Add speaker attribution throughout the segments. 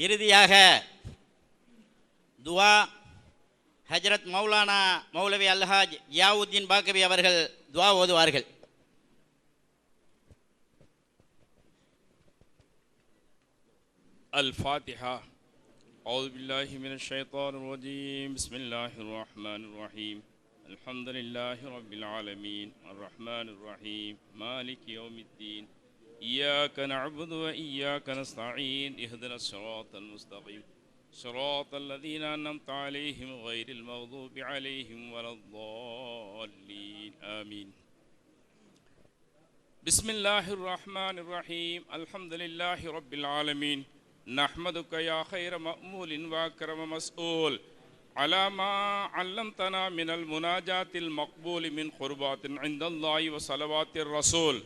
Speaker 1: இறுதியாக துவா ஹஜ்ரத் மௌலானா மௌலவி அல்ஹாஜ் ஜியாவுத்தீன் பாக்கவி அவர்கள் துவா ஓதுவார்கள்.
Speaker 2: الفاتحة. أعوذ بالله من الشيطان الرجيم. بسم الله الرحمن الرحيم. الحمد لله رب العالمين الرحمن الرحيم مالك يوم الدين إياك نعبد وإياك نستعين اهدنا الصراط المستقيم صراط الذين أنعمت عليهم غير المغضوب عليهم ولا الضالين آمين. بسم الله الرحمن الرحيم الحمد لله رب العالمين نحمدك يا خير مأمول وأكرم مسؤول على ما علمتنا من المناجاة المقبول من قربات عند الله وصلوات الرسول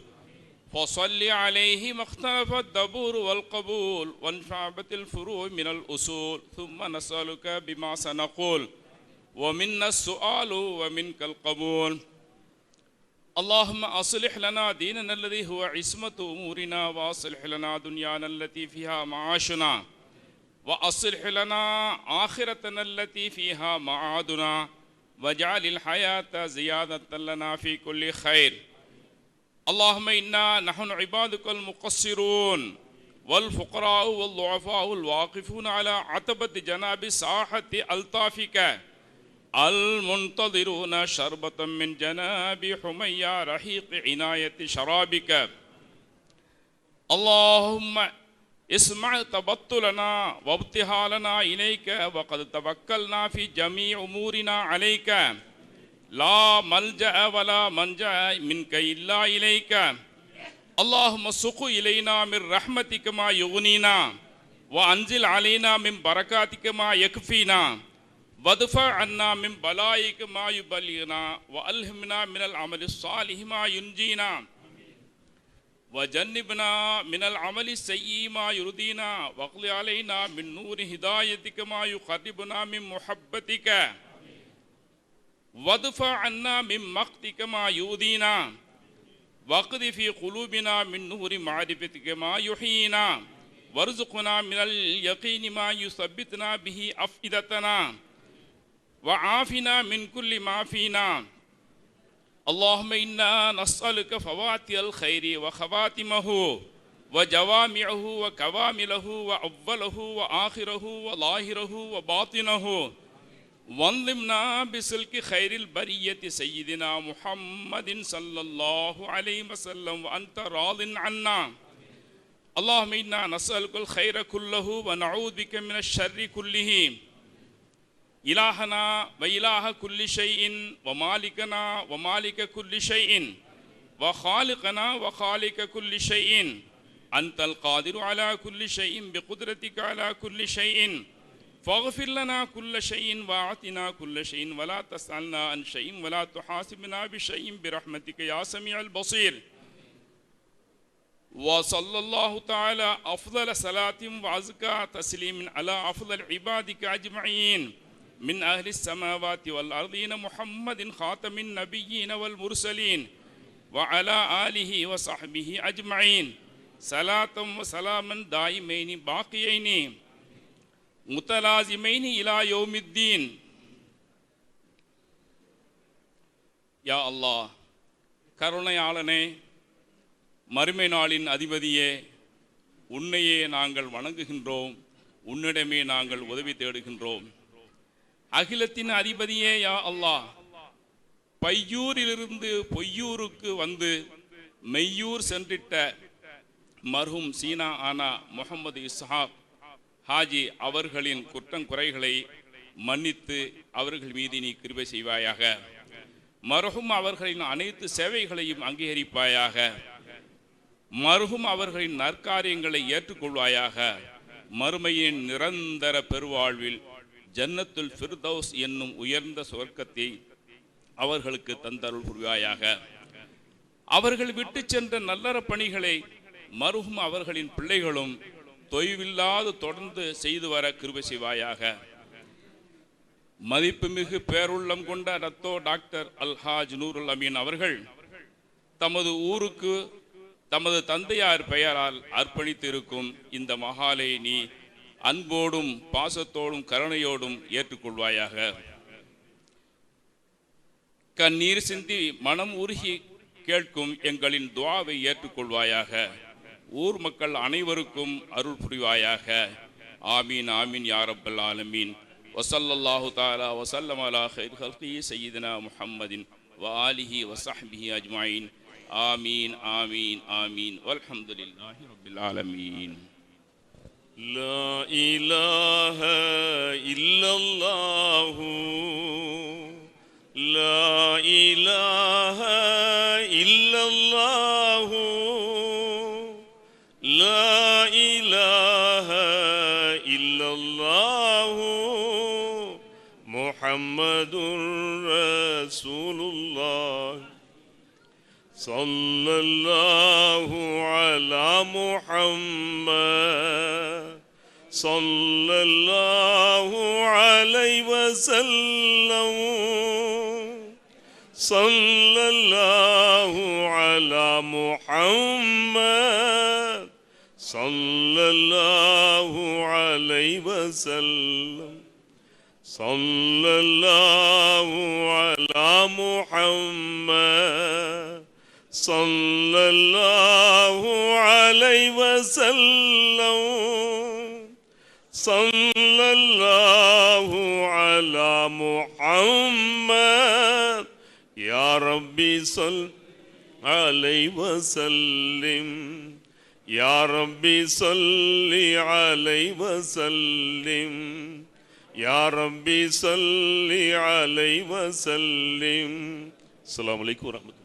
Speaker 2: فصل عليه ما اختلف الدبور والقبول وانشعبت الفروع من الأصول ثم نسألك بما سنقول ومنا السؤال ومنك القبول. اللهم أصلح لنا ديننا الذي هو عصمة أمورنا وأصلح لنا دنيانا التي فيها معاشنا وأصلح لنا آخرتنا التي فيها معادنا واجعل الحياة زيادة لنا في كل خير. اللهم إنا نحن عبادك المقصرون والفقراء والضعفاء الواقفون على عتبة جناب ساحة ألطافك المنتظرون شربة من جناب حمية رحيق عناية شرابك. اللهم اسمع تبتلنا وابتهالنا إليك وقد توكلنا في جميع أمورنا عليك لا ملجأ ولا منجأ منك إلا إليك. اللهم سق إلينا من رحمتك ما يغنينا وأنزل علينا من بركاتك ما يكفينا وادفع عنا من بلائك ما يبلغنا وألهمنا من العمل الصالح ما ينجينا وجنبنا من العمل السيء ما يرضينا واقض علينا من نور هدايتك ما يقربنا من محبتك وادفع عنا من مقتك ما يؤذينا واقض في قلوبنا من نور معرفتك ما يحيينا وارزقنا من اليقين ما يثبتنا به أفئدتنا وعافنا من كل ما فينا. اللهم إنا نسألك فواتح الخير وخواتمه وجوامعه وكوامله وأوله وآخره وظاهره وباطنه وانظمنا بسلك خير البرية سيدنا محمد صلى الله عليه وسلم وأنت راض عنا. اللهم إنا نسألك الخير كله ونعوذ بك من الشر كله. إلهنا وإله كل شيء ومالكنا ومالك كل شيء وخالقنا وخالق كل شيء أنت القادر على كل شيء بقدرتك على كل شيء فاغفر لنا كل شيء واعطنا كل شيء ولا تسألنا عن شيء ولا تحاسبنا بشيء برحمتك يا سميع البصير. وصلى الله تعالى أفضل صلاة وأزكى تسليم على أفضل عبادك أجمعين من أهل السماوات والأرضين محمد خاتم النبيين والمرسلين وعلى آله وصحبه أجمعين صلاة وسلاما دائمين باقيين متلازمين إلى يوم الدين. يا الله கருணையாளனே மறுமை நாளின் அதிபதியே, உன்னையே நாங்கள் வணங்குகின்றோம், உன்னிடமே நாங்கள் உதவி தேடுகின்றோம். அகிலத்தின் அதிபதியே யா அல்லாஹ், பையூரிலிருந்து பொய்யூருக்கு வந்து மெய்யூர் சென்றிட்ட மர்ஹூம் சீனா ஆனா முகமது இஸ்ஹாக் ஹாஜி அவர்களின் குற்றங்குறைகளை மன்னித்து அவர்கள் மீது நீ கிருபை செய்வாயாக. மர்ஹூம் அவர்களின் அனைத்து சேவைகளையும் அங்கீகரிப்பாயாக. மர்ஹூம் அவர்களின் நற்காரியங்களை ஏற்றுக்கொள்வாயாக. மறுமையின் நிரந்தர பெருவாழ்வில் ஜன்னத்துல் ஃபிர்தௌஸ் என்னும் உயர்ந்த சொர்க்கத்தை அவர்களுக்கு தந்தருள் புரிவாயாக. அவர்கள் விட்டு சென்ற நல்லற பணிகளை மர்ஹூம் அவர்களின் பிள்ளைகளும் தொய்வில்லாது தொடர்ந்து செய்து வர கிருபை செய்வாயாக. மதிப்புமிகு பேருள்ளம் கொண்ட ரத்தோ டாக்டர் அல்ஹாஜ் நூருல் அமீன் அவர்கள் தமது ஊருக்கு தமது தந்தையார் பெயரால் அர்ப்பணித்திருக்கும் இந்த மஹாலை நீ அன்போடும் பாசத்தோடும் கருணையோடும் ஏற்றுக்கொள்வாயாக. கண்ணீர் சிந்தி மனம் உருகி கேட்கும் எங்களின் துஆவை ஏற்றுக்கொள்வாயாக. ஊர் மக்கள் அனைவருக்கும் அருள் புரிவாயாக. ஆமீன் ஆமீன் யா ரப்பல் ஆலமீன். வஸல்லல்லாஹு தஆலா வஸல்லம் அலா கைர் ஹல்கி சய்யிதினா முஹம்மதின் வ ஆலிஹி வ ஸஹ்பிஹி அஜ்மஈன். ஆமீன் ஆமீன் ஆமீன் வல்ஹம்துலில்லாஹி ரப்பில் ஆலமீன்.
Speaker 3: லா இலாஹ இல்லல்லாஹு லா இலாஹ இல்லல்லாஹு லா இலாஹ இல்லல்லாஹு முஹம்மதுர் ரசூலுல்லாஹ் ஸல்லல்லாஹு அலா முஹம்மத் ஸல்லல்லாஹு அலைஹி வஸல்லம் ஸல்லல்லாஹு அலா முஹம்மத் ஸல்லல்லாஹு அலைஹி வஸல்லம் ஸல்லல்லாஹு அலா முஹம்மத் ஸல்லல்லாஹு அலைஹி வஸல்லம் ஸல்லல்லாஹு அலா முஹம்மத் யா ரப்பி ஸல் அலைஹி வஸல்லிம் யா ரப்பி ஸல்லி அலைஹி வஸல்லிம் யா ரப்பி ஸல்லி அலைஹி வஸல்லிம். அஸ்ஸலாமு அலைக்கும் வரஹ்மத்துல்லாஹி.